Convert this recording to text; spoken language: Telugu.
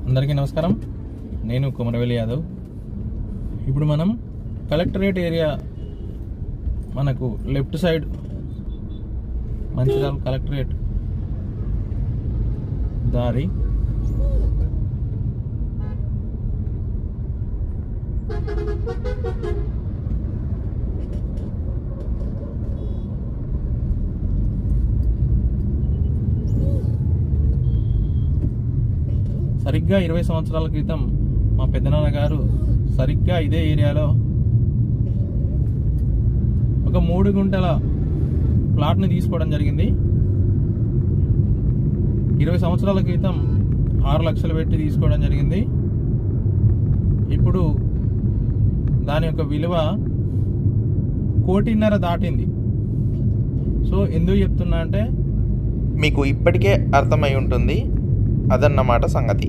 అందరికీ నమస్కారం. నేను కుమరవేలి యాదవ్. ఇప్పుడు మనం కలెక్టరేట్ ఏరియా, మనకు లెఫ్ట్ సైడ్ మంచిర్యాల కలెక్టరేట్ దారి సరిగ్గా 20 సంవత్సరాల క్రితం మా పెద్దనాన్న గారు సరిగ్గా ఇదే ఏరియాలో ఒక 3 గుంటల ప్లాట్ని తీసుకోవడం జరిగింది. 20 సంవత్సరాల క్రితం 6 లక్షలు పెట్టి తీసుకోవడం జరిగింది. ఇప్పుడు దాని యొక్క విలువ 1.5 కోటి దాటింది. సో ఎందుకు చెప్తున్నా అంటే మీకు ఇప్పటికే అర్థమై ఉంటుంది అదన్నమాట సంగతి.